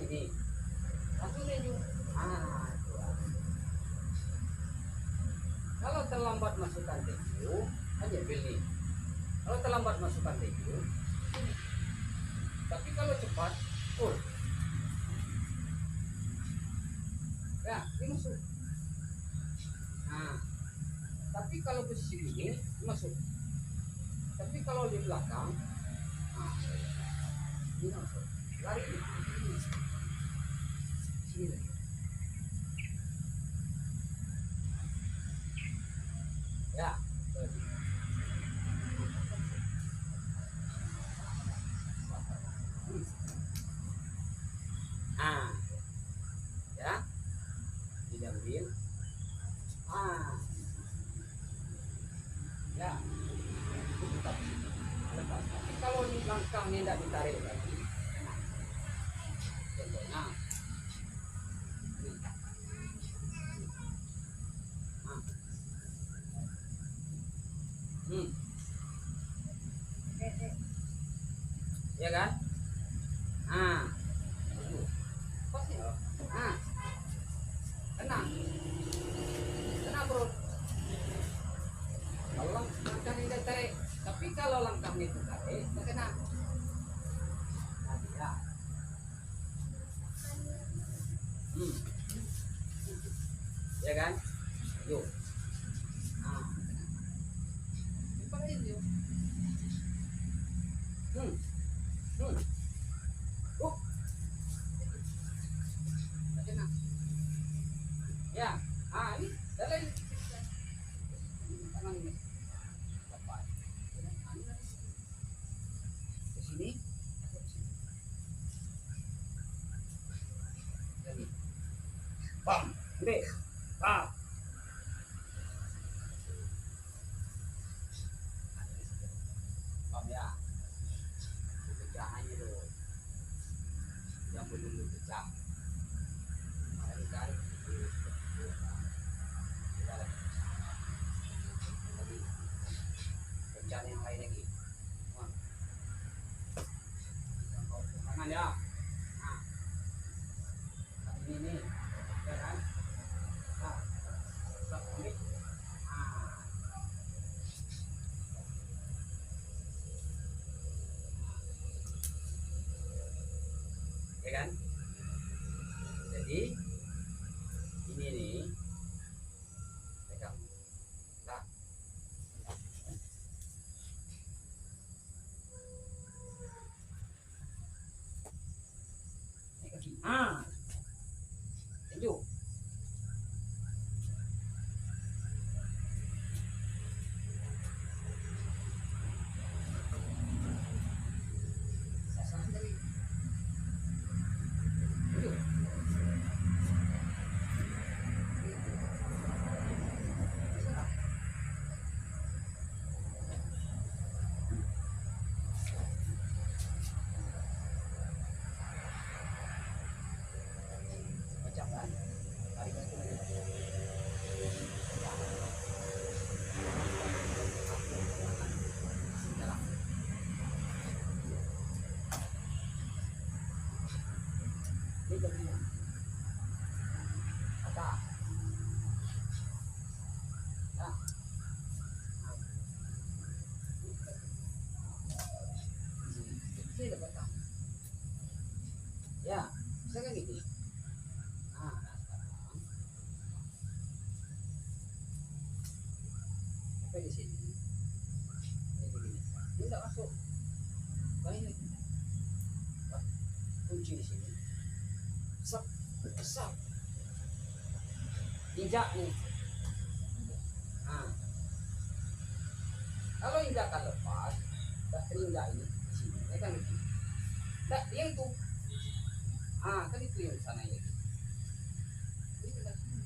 Ini langsung tinju. Dua. Kalau terlambat masukkan tinju, aja pilih. Kalau terlambat masukkan tinju, ini. Tapi kalau cepat, full. Ya, ini masuk. Tapi kalau posisi ini masuk. Tapi kalau di belakang, ini masuk. Lari ini. Sini. Ya. Ya. Diambil. Ya. Tetap. Lepas. Tapi kalau di belakangnya tidak ditarik lagi, contohnya. Ya kan? Pasti. Kena bro. Kalau langkah ini tarik, tapi kalau langkah itu tarik, tak kena. Ya. Ya kan? Yuk. Dipakai yuk. Tak kena. Ya. Ini dalam tangan ini. Lepas. Ke sini. Jadi. Bam. Gede. Bam. Bam ya. Pecahannya dulu. Yang belum pecah. Kan. Pecahan yang lain lagi. Tangan ya. Ini. Ya kan? Ambil. Ya kan? Jadi ini nih pegang. Nah. Ini kaki. Tinju. Sasaran dari. Tinju. Macam kan? Tarik lagi. Jalan. Ini jadinya. Atas. Ya. Ini dapat. Ya, bisa kan gini. Sekarang sampai di sini. Ini begini. Ini tidak masuk. Ini kunci di sini. Sap, sap. Injak nih. Kalau injakan lepas, tak terinjak ini di sini. Ini kan itu. Tak, dia itu. Kan itu yang sana ya. Ini kita sini.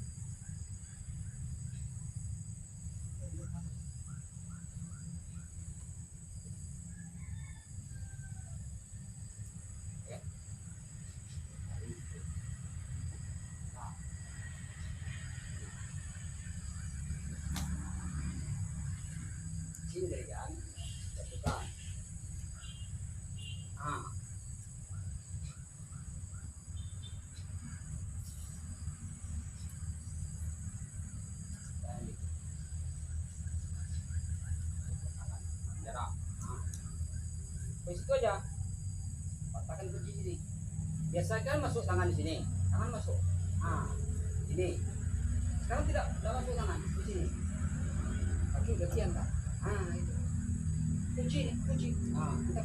Ya. Sini kan, tekan. Sampai situ aja. Patahkan kunci sini. Biasakan masuk tangan di sini. Tangan masuk. Ah, ini. Sekarang tidak masuk tangan di sini. Kaki gantian tak? Ah, itu. Kunci. Ah, kita